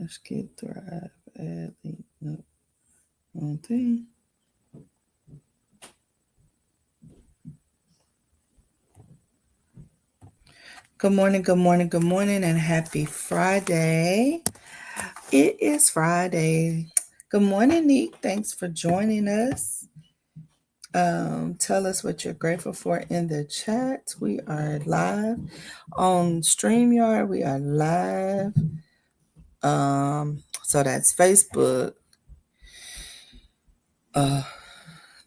Let's get Thrive. Add link up on thing. Good morning, good morning, good morning, and happy Friday. It is Friday. Good morning, Neek. Thanks for joining us. Tell us what you're grateful for in the chat. We are live on StreamYard. We are live. So that's Facebook, uh,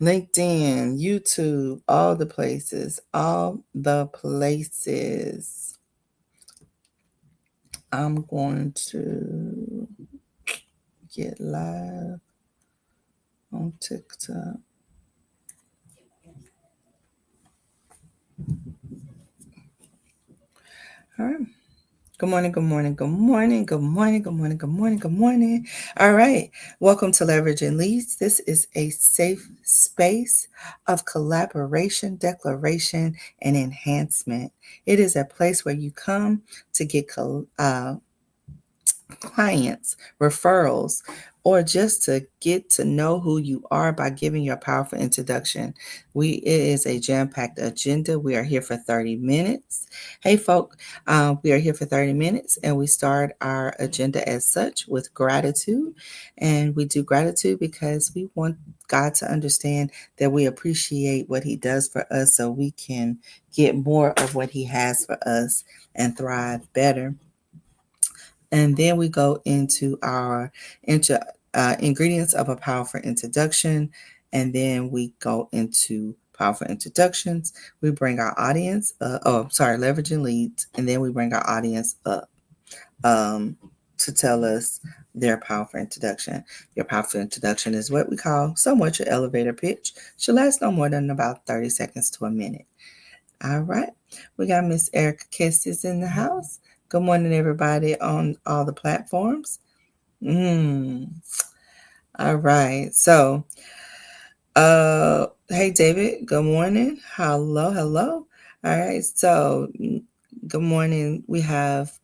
LinkedIn, YouTube, all the places, all the places. I'm going to get live on TikTok. All right. Good morning, good morning, good morning, good morning, good morning, good morning, good morning. All right. Welcome to Leverage and Leads. This is a safe space of collaboration, declaration, and enhancement. It is a place where you come to get clients, referrals, or just to get to know who you are by giving your powerful introduction. It is a jam-packed agenda. We are here for 30 minutes. Hey, folk, we are here for 30 minutes, and we start our agenda as such with gratitude. And we do gratitude because we want God to understand that we appreciate what He does for us so we can get more of what He has for us and thrive better. And then we go into our ingredients of a powerful introduction. And then we go into powerful introductions. We bring our audience, leveraging leads. And then we bring our audience up to tell us their powerful introduction. Your powerful introduction is what we call somewhat your elevator pitch. Should last no more than about 30 seconds to a minute. All right. We got Miss Erica Kestis in the house. Good morning, everybody on all the platforms. All right. So, hey, David. Good morning. Hello, hello. All right. So, good morning. We have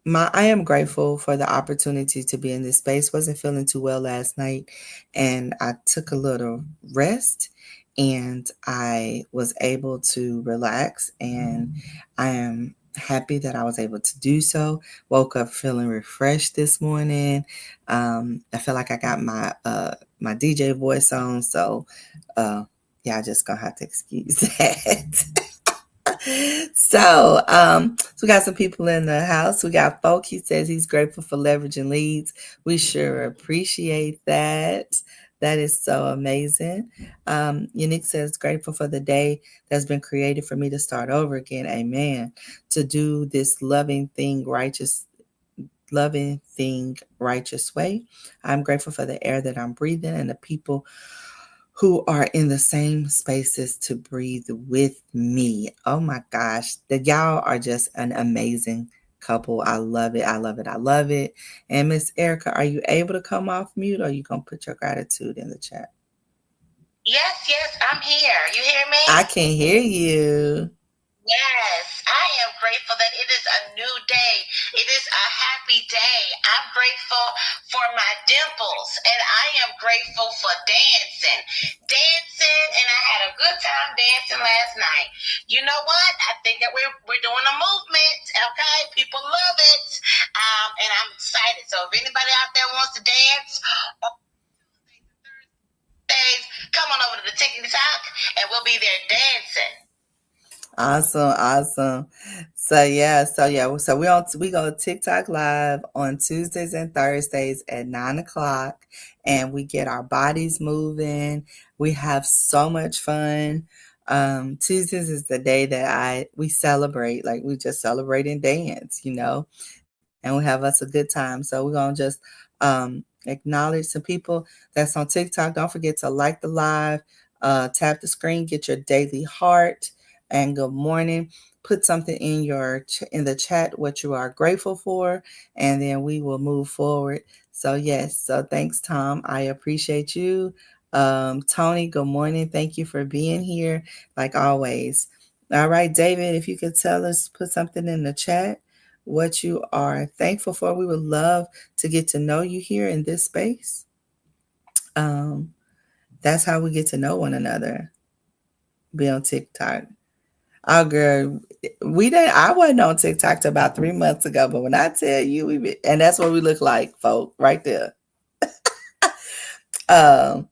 I am grateful for the opportunity to be in this space. Wasn't feeling too well last night, and I took a little rest, and I was able to relax, and I am happy that I was able to do so. Woke up feeling refreshed this morning. I feel like I got my DJ voice on, so yeah, I just gonna have to excuse that. So we got some people in the house. We got Folk. He says he's grateful for leveraging leads. We sure appreciate that. That is so amazing. Unique says grateful for the day that's been created for me to start over again. Amen. To do this loving thing righteous way. I'm grateful for the air that I'm breathing and the people who are in the same spaces to breathe with me. Oh my gosh, y'all are just an amazing couple. I love it. I love it. I love it. And Miss Erica, are you able to come off mute, or are you gonna put your gratitude in the chat? Yes, I'm here. You hear me? I can hear you. Yes, I am grateful that it is a new day. It is a happy day. I'm grateful for my dimples, and I am grateful for dancing. And I had a good time dancing last night. You know what? I think that we're doing a movement, okay? People love it, and I'm excited. So if anybody out there wants to dance, come on over to the TikTok, and we'll be there dancing. Awesome. So we go TikTok live on Tuesdays and Thursdays at 9 o'clock, and we get our bodies moving. We have so much fun. Tuesdays is the day that we celebrate, like we just celebrate and dance, and we have us a good time. So we're gonna just acknowledge some people that's on TikTok. Don't forget to like the live, tap the screen, get your daily heart and good morning. Put something in the chat what you are grateful for, and then we will move forward. So yes, so thanks, Tom. I appreciate you. Tony, good morning. Thank you for being here, like always. All right, David, if you could tell us, put something in the chat. what you are thankful for. We would love to get to know you here in this space. Um, that's how we get to know one another. Be on TikTok. Oh, girl, we didn't. I wasn't on TikTok till about 3 months ago, but when I tell you, and that's what we look like, folk, right there. Um,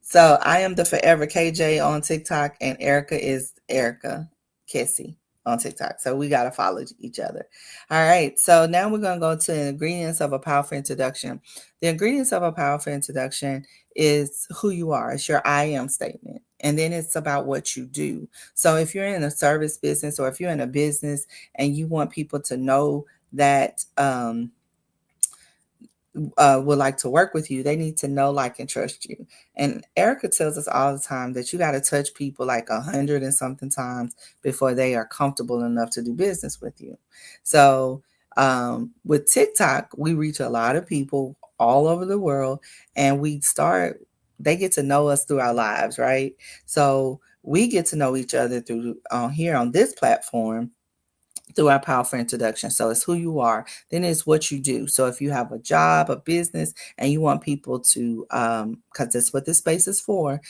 So I am the Forever KJ on TikTok, and Erica is Erica Kissy on TikTok. So we got to follow each other. All right. So now we're going to go to the ingredients of a powerful introduction. The ingredients of a powerful introduction is who you are. It's your I am statement. And then it's about what you do. So if you're in a service business or if you're in a business and you want people to know that, would like to work with you, they need to know, like, and trust you. And Erica tells us all the time that you got to touch people like 100 and something times before they are comfortable enough to do business with you. So with TikTok, we reach a lot of people all over the world, and they get to know us through our lives, right? So we get to know each other through here on this platform through our powerful introduction. So it's who you are, then it's what you do. So if you have a job, a business, and you want people to, because that's what this space is for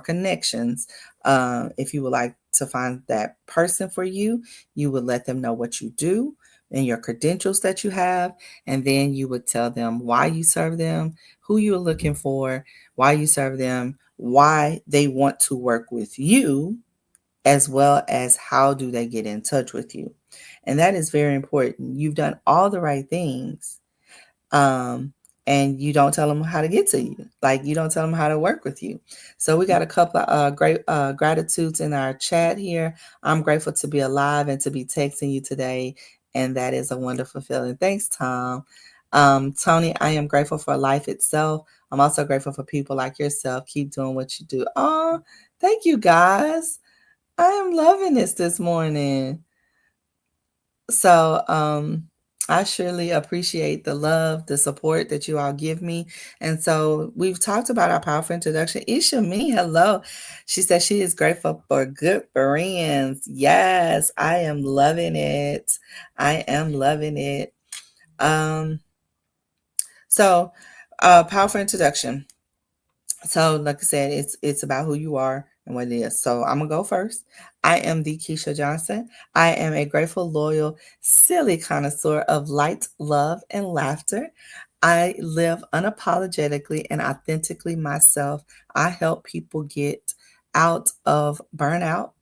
connections. If you would like to find that person for you, you would let them know what you do and your credentials that you have, and then you would tell them why you serve them, who you're looking for, why you serve them, why they want to work with you, as well as how do they get in touch with you. And that is very important. You've done all the right things. Um, and you don't tell them how to get to you. Like, you don't tell them how to work with you. So we got a couple of great gratitudes in our chat here. I'm grateful to be alive and to be texting you today. And that is a wonderful feeling. Thanks, Tom. Tony, I am grateful for life itself. I'm also grateful for people like yourself. Keep doing what you do. Oh, thank you, guys. I am loving this morning. So, I surely appreciate the love, the support that you all give me. And so we've talked about our powerful introduction. Isha Me, hello. She says she is grateful for good friends. Yes, I am loving it. I am loving it. Um, so powerful introduction. So, like I said, it's about who you are and what it is. So I'm gonna go first. I am the Keisha Johnson. I am a grateful, loyal, silly connoisseur of light, love, and laughter. I live unapologetically and authentically myself. I help people get out of burnout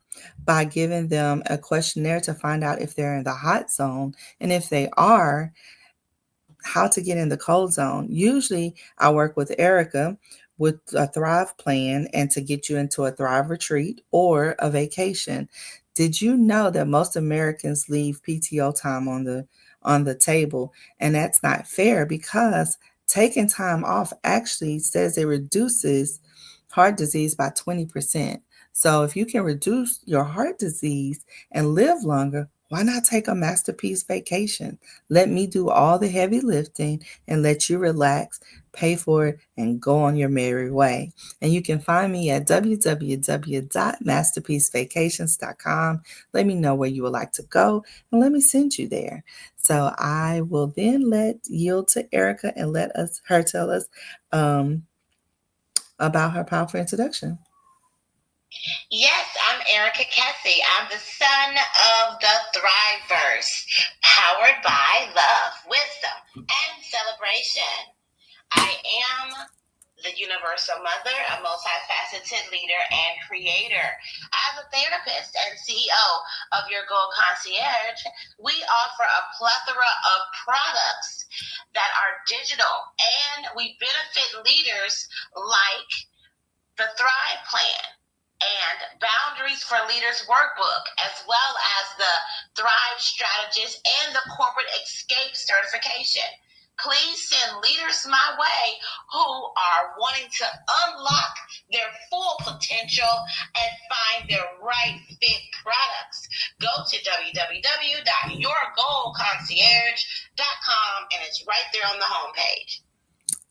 by giving them a questionnaire to find out if they're in the hot zone. And if they are, how to get in the cold zone. Usually, I work with Erica with a Thrive plan and to get you into a Thrive retreat or a vacation. Did you know that most Americans leave PTO time on the table, and that's not fair because taking time off actually says it reduces heart disease by 20%. So if you can reduce your heart disease and live longer, why not take a masterpiece vacation? Let me do all the heavy lifting and let you relax, pay for it, and go on your merry way. And you can find me at www.masterpiecevacations.com. Let me know where you would like to go and let me send you there. So I will then yield to Erica and let her tell us um, about her powerful introduction. Yes, I'm Erica Kessie. I'm the son of the Thriveverse, powered by love, wisdom, and celebration. I am the universal mother, a multifaceted leader and creator. As a therapist and CEO of Your Goal Concierge, we offer a plethora of products that are digital, and we benefit leaders like the Thrive Plan and Boundaries for Leaders Workbook, as well as the Thrive Strategist and the Corporate Escape Certification. Please send leaders my way who are wanting to unlock their full potential and find their right fit products. Go to www.yourgoalconcierge.com and it's right there on the homepage.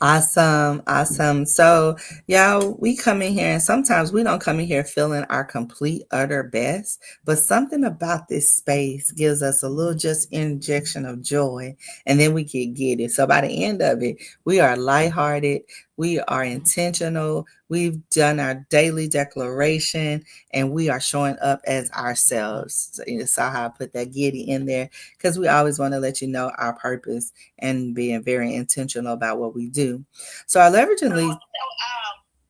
Awesome, awesome. So, y'all, we come in here and sometimes we don't come in here feeling our complete, utter best, but something about this space gives us a little just injection of joy, and then we get it. So, by the end of it, we are lighthearted, we are intentional, we've done our daily declaration, and we are showing up as ourselves. So, you saw how I put that giddy in there because we always want to let you know our purpose and being very intentional about what we do. So our leveraging leads.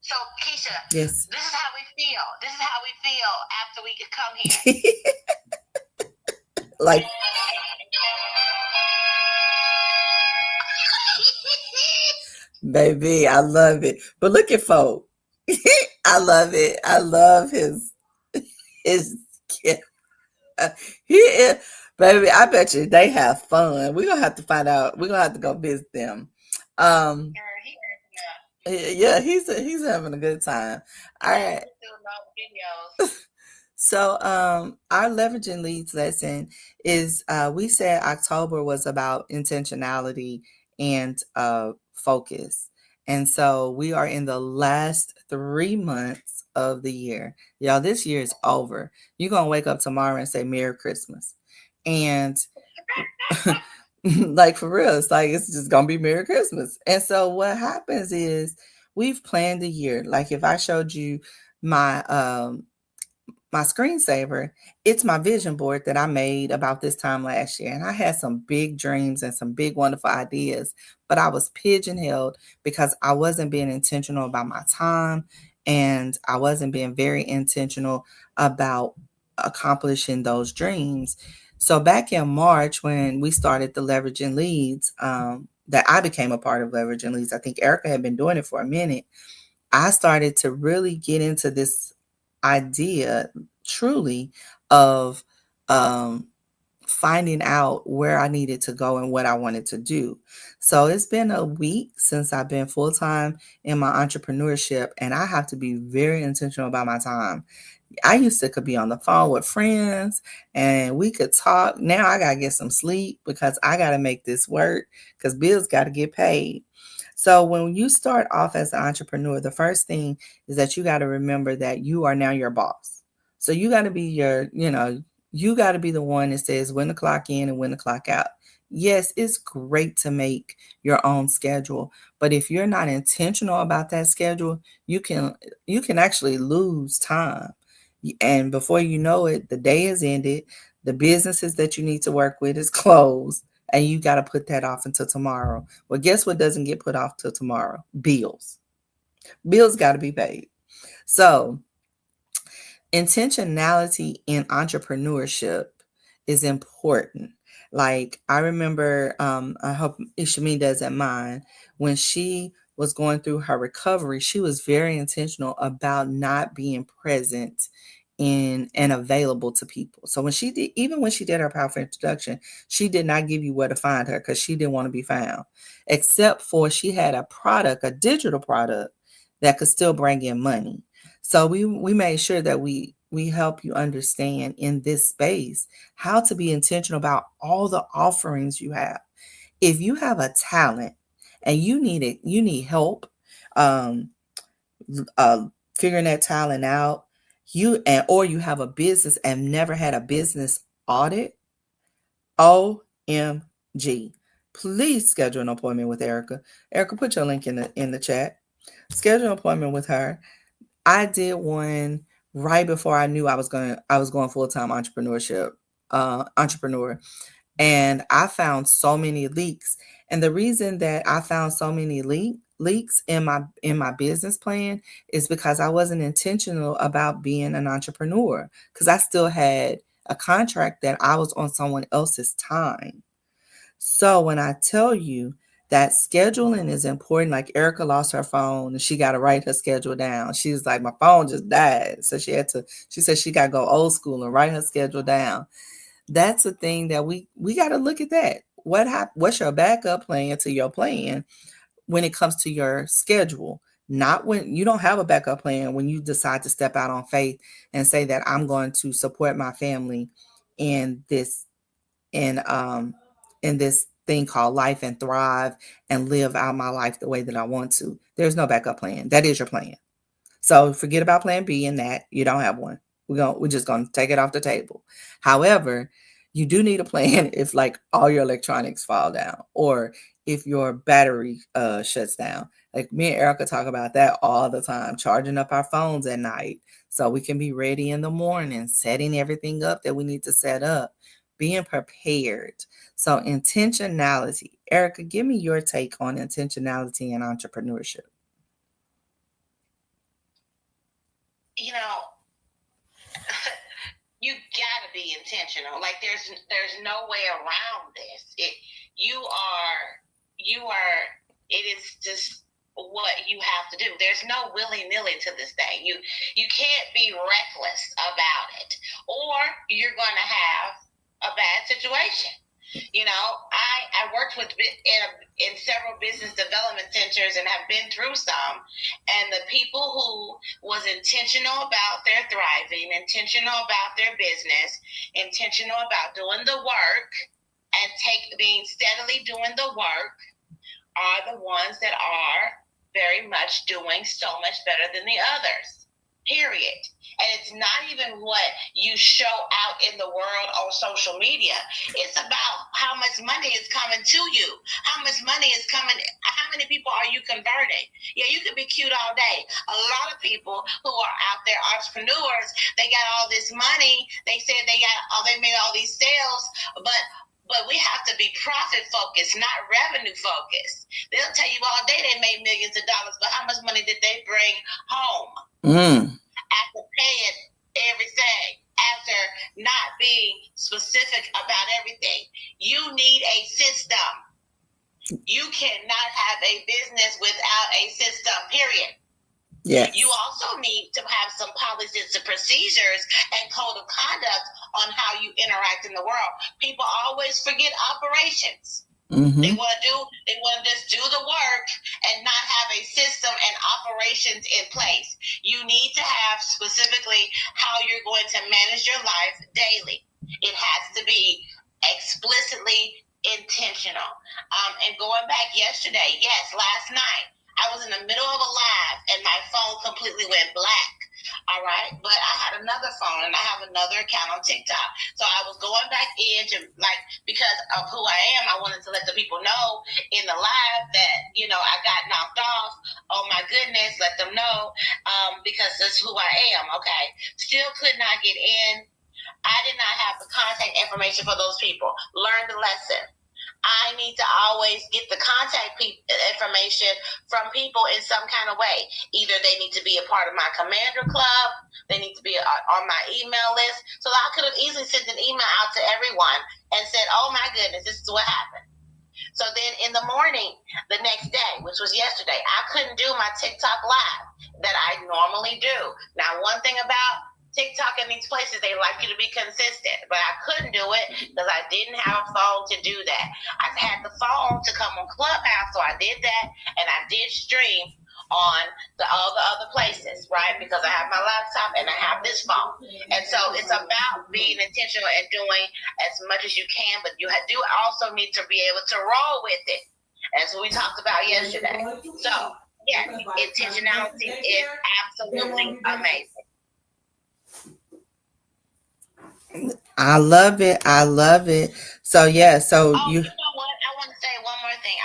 So Keisha, Yes. this is how we feel. This is how we feel after we come here. Like, baby, I love it. But look at folk. I love it. I love his he is, baby. I bet you they have fun. We're gonna have to find out. We're gonna have to go visit them. Um, yeah, he's having a good time. All right. So our leveraging leads lesson is we said October was about intentionality and focus. And so we are in the last 3 months of the year. Y'all, this year is over. You're gonna wake up tomorrow and say Merry Christmas. And like for real, it's like it's just gonna be Merry Christmas. And so what happens is we've planned the year. Like if I showed you my my screensaver, it's my vision board that I made about this time last year. And I had some big dreams and some big, wonderful ideas, but I was pigeonholed because I wasn't being intentional about my time and I wasn't being very intentional about accomplishing those dreams. So back in March, when we started the Leveraging Leads, that I became a part of Leveraging Leads, I think Erica had been doing it for a minute. I started to really get into this idea truly of um, finding out where I needed to go and what I wanted to do. So it's been a week since I've been full time in my entrepreneurship, and I have to be very intentional about my time. I used to could be on the phone with friends and we could talk. Now I gotta get some sleep because I gotta make this work because bills gotta get paid. So when you start off as an entrepreneur, the first thing is that you got to remember that you are now your boss. So you got to be you got to be the one that says when to clock in and when to clock out. Yes, it's great to make your own schedule, but if you're not intentional about that schedule, you can you can actually lose time. And before you know it, the day is ended, the businesses that you need to work with is closed, and you got to put that off until tomorrow. Well, guess what doesn't get put off till tomorrow? Bills. Bills got to be paid. So, intentionality in entrepreneurship is important. Like I remember, I hope Ishami doesn't mind, when she was going through her recovery, she was very intentional about not being present in and available to people. So when she did, even when she did her powerful introduction, she did not give you where to find her because she didn't want to be found, except for she had a product, a digital product that could still bring in money. So we made sure that we help you understand in this space how to be intentional about all the offerings you have. If you have a talent and you need help um, uh, figuring that talent out, or you have a business and never had a business audit, OMG. Please schedule an appointment with Erica. Erica, put your link in the chat. Schedule an appointment with her. I did one right before I knew I was going full time entrepreneur, and I found so many leaks. And the reason that I found so many leaks in my business plan is because I wasn't intentional about being an entrepreneur because I still had a contract that I was on someone else's time. So when I tell you that scheduling is important, like Erica lost her phone and she got to write her schedule down. She was like, my phone just died. So she said she got to go old school and write her schedule down. That's the thing that we got to look at that. What's your backup plan to your plan when it comes to your schedule? Not when you don't have a backup plan, when you decide to step out on faith and say that I'm going to support my family in this in um in this thing called life and thrive and live out my life the way that I want to. There's no backup plan. That is your plan. So forget about plan B and that. You don't have one. We're just gonna take it off the table. However, you do need a plan if like all your electronics fall down or if your battery shuts down. Like me and Erica talk about that all the time, charging up our phones at night so we can be ready in the morning, setting everything up that we need to set up, being prepared. So intentionality. Erica, give me your take on intentionality and entrepreneurship. You know, you gotta be intentional. Like there's no way around this. You are it is just what you have to do. There's no willy-nilly to this thing. You can't be reckless about it, or you're gonna have a bad situation. You know, I worked with in several business development centers and have been through some, and the people who was intentional about their thriving, intentional about their business, intentional about doing the work, and being steadily doing the work are the ones that are very much doing so much better than the others. Period. And it's not even what you show out in the world on social media. It's about how much money is coming to you. How much money is coming. How many people are you converting? Yeah, you could be cute all day. A lot of people who are out there, entrepreneurs, they got all this money. They said they made all these sales, but we have to be profit focused, not revenue focused. They'll tell you all day they made millions of dollars, but how much money did they bring home? After paying everything, after not being specific about everything. You need a system. You cannot have a business without a system, period. Yes. You also need to have some policies and procedures and code of conduct on how you interact in the world. People always forget operations. They want to just do the work and not have a system and operations in place. You need to have specifically how you're going to manage your life daily. It has to be explicitly intentional. And going back yesterday, yes, last night, I was in the middle of a live and my phone completely went black. All right. But I had another phone and I have another account on TikTok. So I was going back in to because of who I am, I wanted to let the people know in the live that, I got knocked off. Oh my goodness, let them know. Because that's who I am. Okay. Still could not get in. I did not have the contact information for those people. Learn the lesson. I need to always get the contact information from people in some kind of way. Either they need to be a part of my commander club, they need to be on my email list. So I could have easily sent an email out to everyone and said, oh my goodness, this is what happened. So then in the morning, the next day, which was yesterday, I couldn't do my TikTok live that I normally do. Now, one thing about TikTok in these places, they like you to be consistent, but I couldn't do it because I didn't have a phone to do that. I had the phone to come on Clubhouse, so I did that, and I did stream on all the other places, right? Because I have my laptop and I have this phone. And so it's about being intentional and doing as much as you can, but you do also need to be able to roll with it, as we talked about yesterday. So, yeah, intentionality is absolutely amazing. I love it. I love it. So yeah, so Oh, you you know what? I want to say one more thing.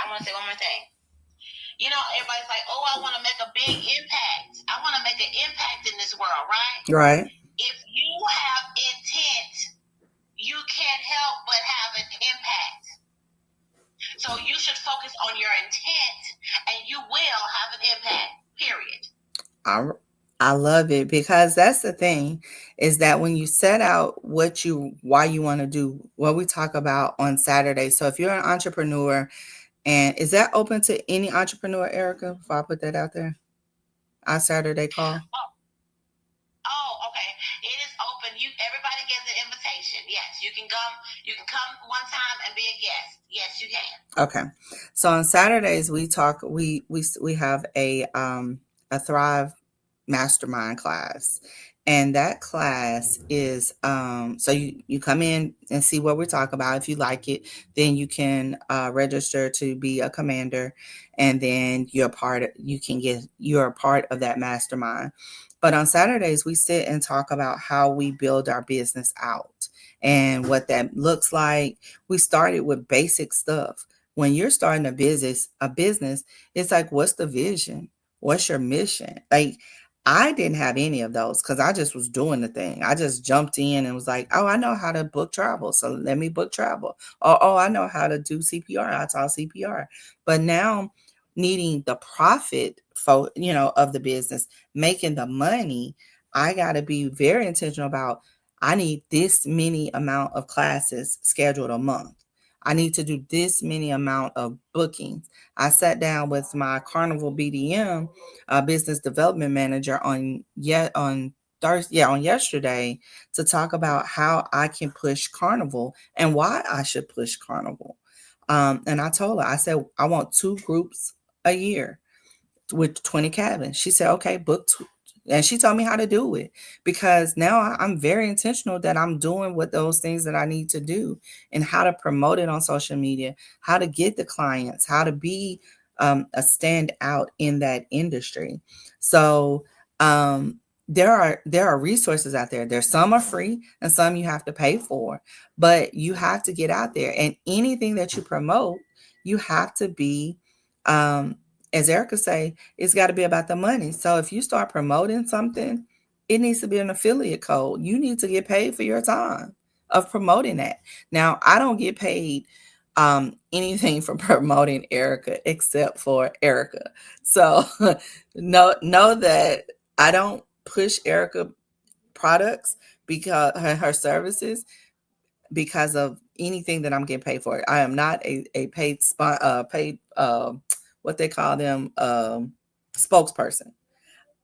Everybody's like, oh, I want to make a big impact. I want to make an impact in this world, right? right. If you have intent, you can't help but have an impact. So you should focus on your intent and you will have an impact, period. I love it because that's the thing is that when you set out why you want to do what we talk about on Saturday. So if you're an entrepreneur, and is that open to any entrepreneur, Erica? If I put that out there, our Saturday call. Oh, okay. It is open. Everybody gets an invitation. Yes, you can come. You can come one time and be a guest. Yes, you can. Okay. So on Saturdays we talk. We have a Thrive mastermind class. And that class is so you come in and see what we're talking about. If you like it, then you can register to be a commander, and then you're a part of that mastermind. But on Saturdays, we sit and talk about how we build our business out and what that looks like. We started with basic stuff. When you're starting a business, it's like, what's the vision? What's your mission? Like, I didn't have any of those because I just was doing the thing. I just jumped in and was like, oh, I know how to book travel. So let me book travel. Oh, I know how to do CPR. I taught CPR. But now, needing the profit of the business, making the money, I got to be very intentional about, I need this many amount of classes scheduled a month. I need to do this many amount of bookings. I sat down with my Carnival BDM, business development manager, on Thursday, on yesterday, to talk about how I can push Carnival and why I should push Carnival. And I told her, I said, I want 2 groups a year with 20 cabins. She said, okay, book two. And she told me how to do it, because now I'm very intentional that I'm doing what those things that I need to do, and how to promote it on social media, how to get the clients, how to be a standout in that industry. So um, there are resources out there. There's some are free and some you have to pay for, but you have to get out there. And anything that you promote, you have to be um, as Erica say, it's got to be about the money. So if you start promoting something, it needs to be an affiliate code. You need to get paid for your time of promoting that. Now, I don't get paid anything for promoting Erica except for Erica. So know that I don't push Erica products, because her services, because of anything that I'm getting paid for. I am not a paid what they call them, spokesperson.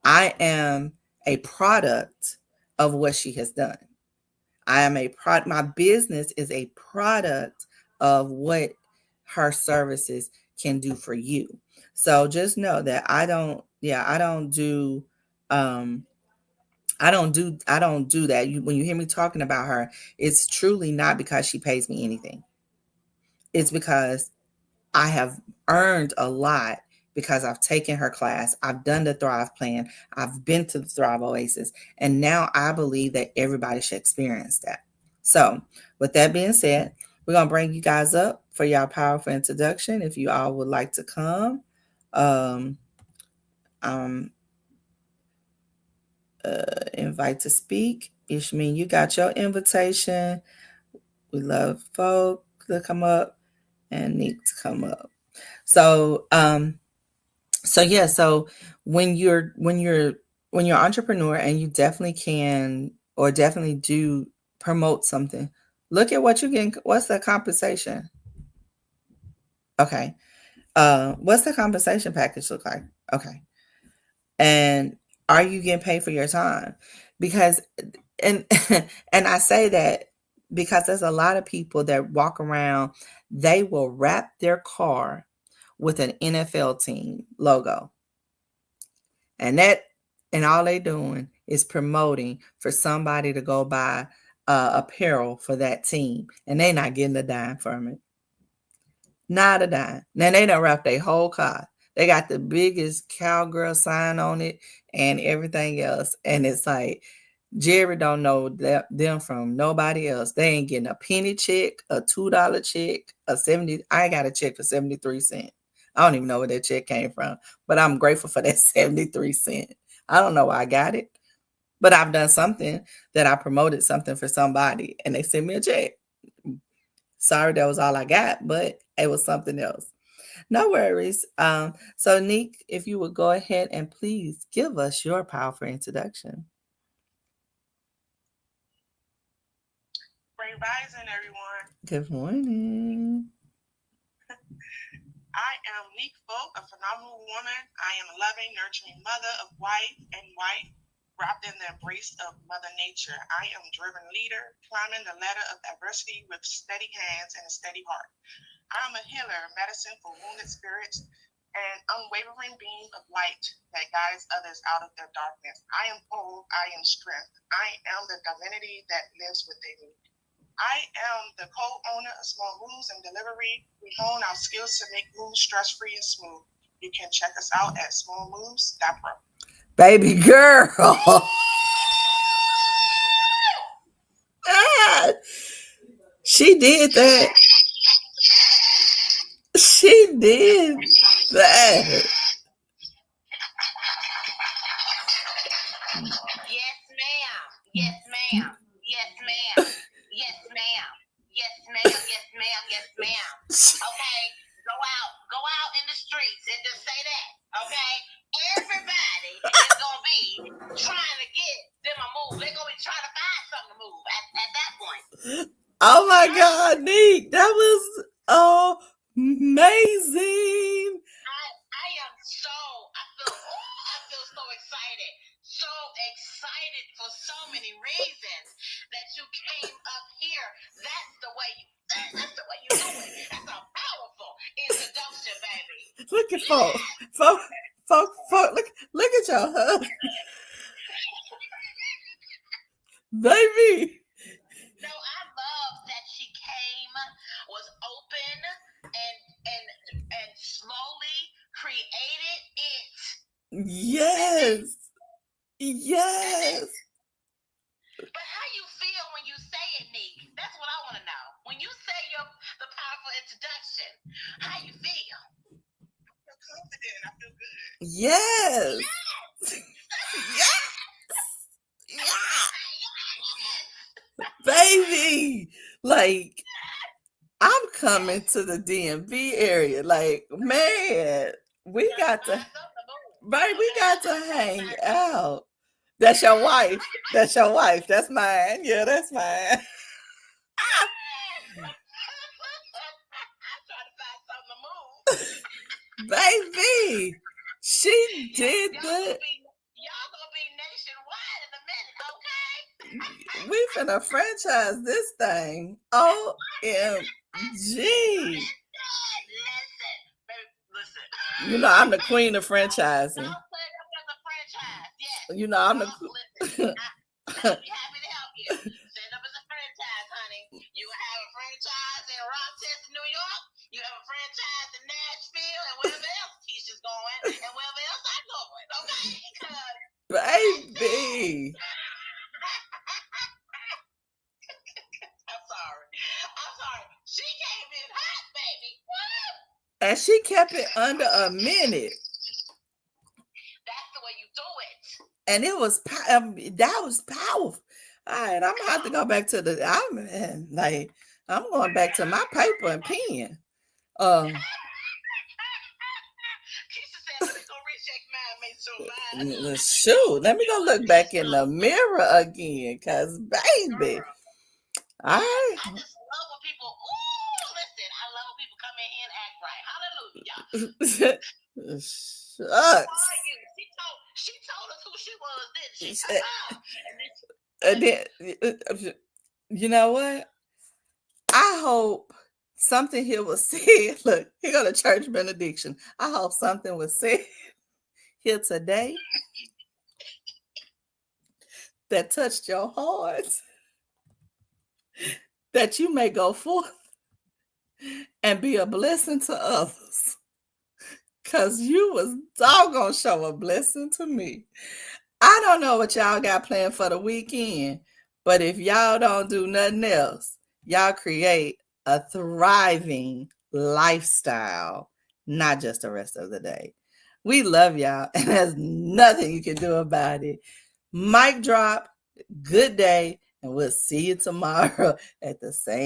I am a product of what she has done. I am a product. My business is a product of what her services can do for you. So just know that um I don't do that. When you hear me talking about her, it's truly not because she pays me anything. It's because I have earned a lot, because I've taken her class, I've done the Thrive Plan, I've been to the Thrive Oasis, and now I believe that everybody should experience that. So, with that being said, we're going to bring you guys up for your powerful introduction. If you all would like to come, um, um, invite to speak. Ishmin, you got your invitation. We love folk to come up and Nick to come up. So, so when you're an entrepreneur, and you definitely can, or definitely do, promote something, look at what you're getting. What's the compensation? Okay. What's the compensation package look like? Okay. And are you getting paid for your time? Because, and and I say that because there's a lot of people that walk around, they will wrap their car with an NFL team logo. And all they doing is promoting for somebody to go buy apparel for that team, and they not getting a dime from it. Not a dime. Now they done wrap their whole car. They got the biggest cowgirl sign on it and everything else, and it's like, Jerry don't know them from nobody else. They ain't getting a penny check, a $2 check, a 70. I got a check for 73 cents. I don't even know where that check came from, but I'm grateful for that 73 cents. I don't know why I got it, but I've done something, that I promoted something for somebody and they sent me a check. Sorry, that was all I got, but it was something else. No worries. So Nick, if you would go ahead and please give us your powerful introduction. Great rising, everyone. Good morning. I am Neek Folk, a phenomenal woman. I am a loving, nurturing mother of wife, wrapped in the embrace of Mother Nature. I am a driven leader, climbing the ladder of diversity with steady hands and a steady heart. I am a healer, medicine for wounded spirits, and unwavering beam of light that guides others out of their darkness. I am whole, I am strength. I am the divinity that lives within me. I am the co-owner of Small Moves and Delivery. We hone our skills to make moves stress-free and smooth. You can check us out at smallmoves.pro. Baby girl. Ah, she did that. She did that. Yes, ma'am. Yes, ma'am. Yes, ma'am. Yes, ma'am. Yes, ma'am. Yes, ma'am. Yes, ma'am. Okay, go out in the streets and just say that. Okay, everybody is gonna be trying to get them a move. They're gonna be trying to find something to move at that point. Oh my God, Nick, that was amazing. I am I feel so excited. So excited for so many reasons that you came up here. That's the way you do it. That's a powerful introduction, baby. Look at folk, look at your husband. Baby. No, I love that she came, was open, and slowly created it. Yes. Yes. But how you feel when you say it, Nick? That's what I want to know. When you say the powerful introduction, how you feel? I feel confident. I feel good. Yes. Yes. Yeah. Baby. Like, I'm coming to the DMV area. Like, man, we got to, baby, we got to hang out. That's your wife. That's your wife. That's mine. Yeah, that's mine. Baby, she did that. Y'all gonna be nationwide in a minute, okay? We finna franchise this thing. OMG. Listen. You know, I'm the queen of franchising. Don't put up as a franchise. Yes. You know, I'm the. I'll be happy to help you. Set up as a franchise, honey. You have a franchise in Rochester, New York. You have a franchise in Nashville and wherever else Keisha's going and wherever else I'm going. Okay? Baby. I'm sorry. She came in hot, baby. Woo! And she kept it under a minute. That's the way you do it. And it was that was powerful. All right, I'm gonna have to go back to I'm going back to my paper and pen. Keisha said, "Let me go recheck mine, make sure mine." Shoot, let me go look back in the mirror again, cause baby, all right. I just love when people. Listen, I love when people come in here and act right. Hallelujah. Shucks. She told us who she was, didn't she? You know what? I hope something here was said. Look, here go the church benediction. I hope something was said here today that touched your heart, that you may go forth and be a blessing to others. Cause you was doggone show a blessing to me. I don't know what y'all got planned for the weekend, but if y'all don't do nothing else, y'all create a thriving lifestyle, not just the rest of the day. We love y'all, and there's nothing you can do about it. Mic drop, good day, and we'll see you tomorrow at the same